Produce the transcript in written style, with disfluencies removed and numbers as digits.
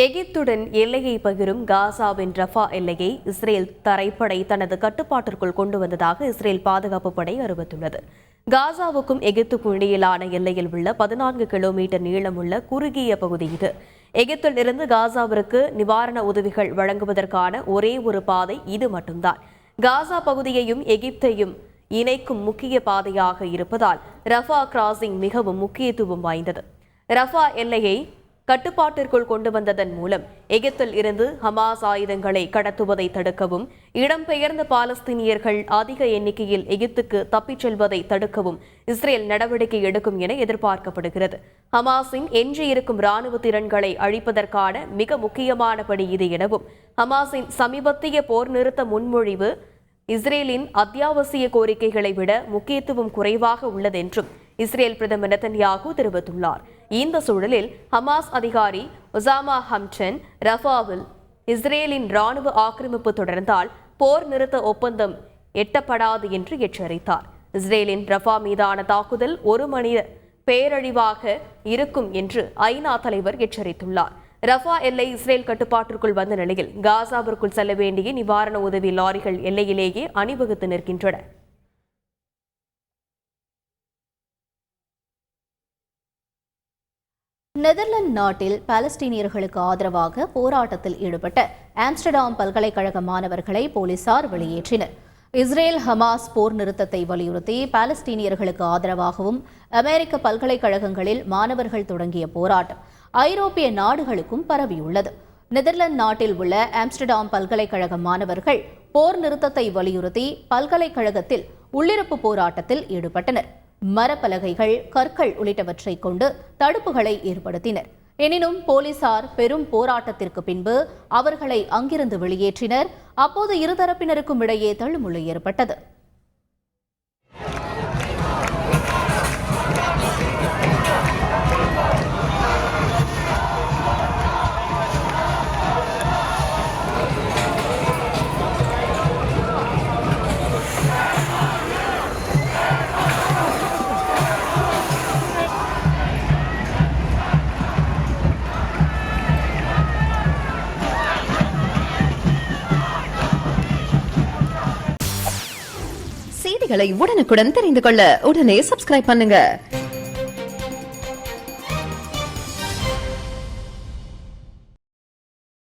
எகிப்துடன் எல்லையை பகிரும் காசாவின் ரஃபா எல்லையை இஸ்ரேல் தரைப்படை தனது கட்டுப்பாட்டிற்குள் கொண்டு வந்ததாக இஸ்ரேல் பாதுகாப்பு படை அறிவித்துள்ளது. காசாவுக்கும் எகிப்துக்கும் இடையிலான எல்லையில் உள்ள 14 கிலோமீட்டர் நீளமுள்ள குறுகிய பகுதி இது. எகிப்தில் இருந்து காசாவிற்கு நிவாரண உதவிகள் வழங்குவதற்கான ஒரே ஒரு பாதை இது மட்டும்தான். காசா பகுதியையும் எகிப்தையும் இணைக்கும் முக்கிய பாதையாக இருப்பதால் ரஃபா கிராசிங் மிகவும் முக்கியத்துவம் வாய்ந்தது. ரஃபா எல்லையை கட்டுப்பாட்டிற்குள் கொண்டு வந்ததன் மூலம் எகிப்தில் இருந்து ஹமாஸ் ஆயுதங்களை கடத்துவதை தடுக்கவும், இடம்பெயர்ந்த பாலஸ்தீனியர்கள் அதிக எண்ணிக்கையில் எகிப்துக்கு தப்பிச் செல்வதை தடுக்கவும் இஸ்ரேல் நடவடிக்கை எடுக்கும் என எதிர்பார்க்கப்படுகிறது. ஹமாஸின் எஞ்சியிருக்கும் ராணுவ திறன்களை அழிப்பதற்கான மிக முக்கியமான படி இது எனவும், ஹமாஸின் சமீபத்திய போர் நிறுத்த முன்மொழிவு இஸ்ரேலின் அத்தியாவசிய கோரிக்கைகளை விட முக்கியத்துவம் குறைவாக உள்ளதென்றும் இஸ்ரேல் பிரதமர் நெதன்யாகு தெரிவித்துள்ளார். இந்த சூழலில் ஹமாஸ் அதிகாரி ஒசாமா ஹம்டன் ரஃபாவில் இஸ்ரேலின் ராணுவ ஆக்கிரமிப்பு தொடர்ந்தால் போர் நிறுத்த ஒப்பந்தம் எட்டப்படாது என்று எச்சரித்தார். இஸ்ரேலின் ரஃபா மீதான தாக்குதல் ஒரு மனித பேரழிவாக இருக்கும் என்று ஐநா தலைவர் எச்சரித்துள்ளார். ரஃபா எல்லை இஸ்ரேல் கட்டுப்பாட்டிற்குள் வந்த நிலையில் காசாவிற்குள் செல்ல வேண்டிய நிவாரண உதவி லாரிகள் எல்லையிலேயே அணிவகுத்து நிற்கின்றன. நெதர்லாந்து நாட்டில் பாலஸ்தீனியர்களுக்கு ஆதரவாக போராட்டத்தில் ஈடுபட்ட ஆம்ஸ்டர்டாம் பல்கலைக்கழக மாணவர்களை போலீசார் வெளியேற்றினர். இஸ்ரேல் ஹமாஸ் போர் நிறுத்தத்தை வலியுறுத்தி பாலஸ்தீனியர்களுக்கு ஆதரவாகவும் அமெரிக்க பல்கலைக்கழகங்களில் மாணவர்கள் தொடங்கிய போராட்டம் ஐரோப்பிய நாடுகளுக்கும் பரவியுள்ளது. நெதர்லாந்து நாட்டில் உள்ள ஆம்ஸ்டர்டாம் பல்கலைக்கழக மாணவர்கள் போர் நிறுத்தத்தை வலியுறுத்தி பல்கலைக்கழகத்தில் உள்ளிருப்பு போராட்டத்தில் ஈடுபட்டனர். மரப்பலகைகள், கற்கள் உள்ளிட்டவற்றை கொண்டு தடுப்புகளை ஏற்படுத்தினர். எனினும் போலீசார் பெரும் போராட்டத்திற்கு பின்பு அவர்களை அங்கிருந்து வெளியேற்றினர். அப்போது இருதரப்பினருக்கும் இடையே தள்ளுமுள்ளு ஏற்பட்டது. செய்திகளை உடனுக்குடன் தெரிந்து கொள்ள உடனே சப்ஸ்கிரைப் பண்ணுங்க.